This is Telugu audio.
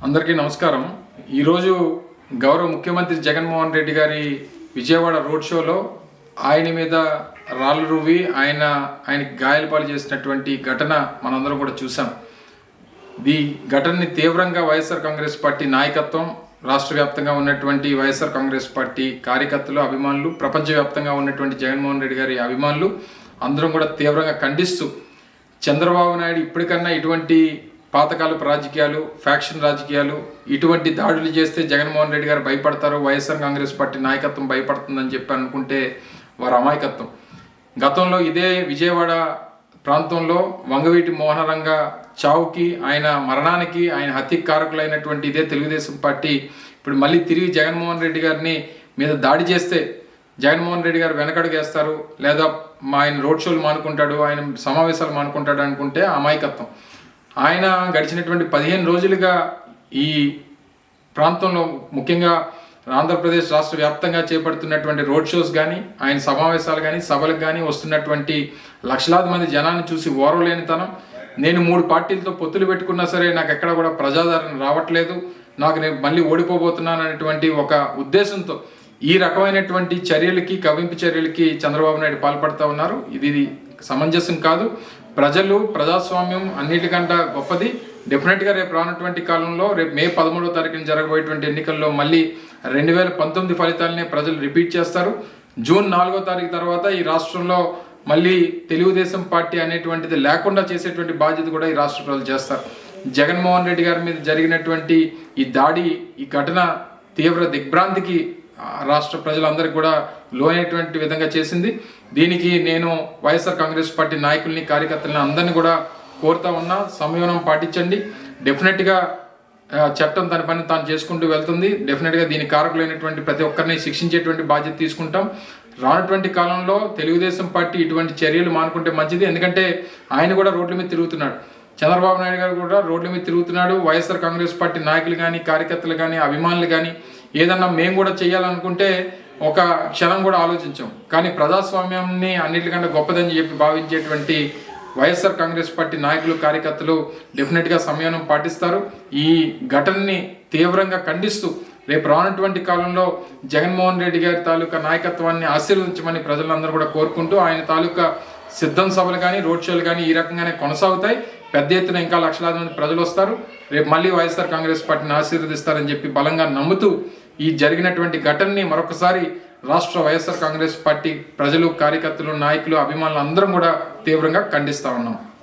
అందరికీ నమస్కారం. ఈరోజు గౌరవ ముఖ్యమంత్రి జగన్మోహన్ రెడ్డి గారి విజయవాడ రోడ్ షోలో ఆయన మీద రాళ్ళు రువ్వి ఆయనకి గాయాలపాలు చేసినటువంటి ఘటన మనందరం కూడా చూసాం. ఈ ఘటనని తీవ్రంగా వైఎస్ఆర్ కాంగ్రెస్ పార్టీ నాయకత్వం, రాష్ట్ర వ్యాప్తంగా ఉన్నటువంటి వైఎస్ఆర్ కాంగ్రెస్ పార్టీ కార్యకర్తలు, అభిమానులు, ప్రపంచవ్యాప్తంగా ఉన్నటువంటి జగన్మోహన్ రెడ్డి గారి అభిమానులు అందరం కూడా తీవ్రంగా ఖండిస్తూ, చంద్రబాబు నాయుడు ఇప్పటికన్నా ఇటువంటి పాతకాలపు రాజకీయాలు, ఫ్యాక్షన్ రాజకీయాలు, ఇటువంటి దాడులు చేస్తే జగన్మోహన్ రెడ్డి గారు భయపడతారు, వైఎస్ఆర్ కాంగ్రెస్ పార్టీ నాయకత్వం భయపడుతుందని చెప్పి అనుకుంటే వారి అమాయకత్వం. గతంలో ఇదే విజయవాడ ప్రాంతంలో వంగవీటి మోహనరంగ చావుకి, ఆయన మరణానికి, ఆయన హత్యకు కారకులైనటువంటి ఇదే తెలుగుదేశం పార్టీ ఇప్పుడు మళ్ళీ తిరిగి జగన్మోహన్ రెడ్డి గారిని మీద దాడి చేస్తే జగన్మోహన్ రెడ్డి గారు వెనకడుగేస్తారు, లేదా ఆయన రోడ్ షోలు మానుకుంటాడు, ఆయన సమావేశాలు మానుకుంటాడు అనుకుంటే అమాయకత్వం. ఆయన గడిచినటువంటి 15 రోజులుగా ఈ ప్రాంతంలో, ముఖ్యంగా ఆంధ్రప్రదేశ్ రాష్ట్ర వ్యాప్తంగా చేపడుతున్నటువంటి రోడ్ షోస్ కానీ, ఆయన సమావేశాలు కానీ, సభలకు కానీ వస్తున్నటువంటి లక్షలాది మంది జనాన్ని చూసి ఓర్వలేనితనం, నేను 3 పార్టీలతో పొత్తులు పెట్టుకున్నా సరే నాకు ఎక్కడ కూడా ప్రజాదరణ రావట్లేదు, నేను మళ్ళీ ఓడిపోబోతున్నాను అనేటువంటి ఒక ఉద్దేశంతో ఈ రకమైనటువంటి చర్యలకి, కవింపు చర్యలకి చంద్రబాబు నాయుడు పాల్పడుతూ ఉన్నారు. ఇది సమంజసం కాదు. ప్రజలు, ప్రజాస్వామ్యం అన్నిటికంటే గొప్పది. డెఫినెట్గా రేపు రానటువంటి కాలంలో, రేపు మే 13వ తారీఖున జరగబోయేటువంటి ఎన్నికల్లో మళ్ళీ 2019 ఫలితాలనే ప్రజలు రిపీట్ చేస్తారు. జూన్ 4వ తారీఖు తర్వాత ఈ రాష్ట్రంలో మళ్ళీ తెలుగుదేశం పార్టీ అనేటువంటిది లేకుండా చేసేటువంటి బాధ్యత కూడా ఈ రాష్ట్ర ప్రజలు చేస్తారు. జగన్మోహన్ రెడ్డి గారి మీద జరిగినటువంటి ఈ దాడి, ఈ ఘటన తీవ్ర దిగ్భ్రాంతికి రాష్ట్ర ప్రజలందరికీ కూడా లోనైనటువంటి విధంగా చేసింది. దీనికి నేను వైఎస్ఆర్ కాంగ్రెస్ పార్టీ నాయకుల్ని, కార్యకర్తలని అందరినీ కూడా కోరుతా ఉన్నా, సంయమనం పాటించండి. డెఫినెట్గా చట్టం తన పని తాను చేసుకుంటూ వెళ్తుంది. డెఫినెట్గా దీనికి కారకులైనటువంటి ప్రతి ఒక్కరిని శిక్షించేటువంటి బాధ్యత తీసుకుంటాం. రానటువంటి కాలంలో తెలుగుదేశం పార్టీ ఇటువంటి చర్యలు మానుకుంటే మంచిది. ఎందుకంటే ఆయన కూడా రోడ్ల మీద తిరుగుతున్నాడు, చంద్రబాబు నాయుడు గారు కూడా రోడ్ల మీద తిరుగుతున్నాడు. వైఎస్ఆర్ కాంగ్రెస్ పార్టీ నాయకులు కానీ, కార్యకర్తలు కానీ, అభిమానులు కానీ ఏదన్నా మేము కూడా చేయాలనుకుంటే ఒక క్షణం కూడా ఆలోచించాం. కానీ ప్రజాస్వామ్యాన్ని అన్నిటికంటే గొప్పదని చెప్పి భావించేటువంటి వైఎస్ఆర్ కాంగ్రెస్ పార్టీ నాయకులు, కార్యకర్తలు డెఫినెట్గా సంయమనం పాటిస్తారు. ఈ ఘటనని తీవ్రంగా ఖండిస్తూ రేపు రానటువంటి కాలంలో జగన్మోహన్ రెడ్డి గారి తాలూకా నాయకత్వాన్ని ఆశీర్వదించమని ప్రజలందరూ కూడా కోరుకుంటూ, ఆయన తాలూకా సిద్ధం సభలు కానీ, రోడ్ షోలు కానీ ఈ రకంగానే కొనసాగుతాయి. పెద్ద ఎత్తున ఇంకా లక్షలాది మంది ప్రజలు వస్తారు. రేపు మళ్ళీ వైఎస్ఆర్ కాంగ్రెస్ పార్టీని ఆశీర్వదిస్తారని చెప్పి బలంగా నమ్ముతూ, ఈ జరిగినటువంటి ఘటనని మరొకసారి రాష్ట్ర వైఎస్ఆర్ కాంగ్రెస్ పార్టీ ప్రజలు, కార్యకర్తలు, నాయకులు, అభిమానులు అందరం కూడా తీవ్రంగా ఖండిస్తా ఉన్నాం.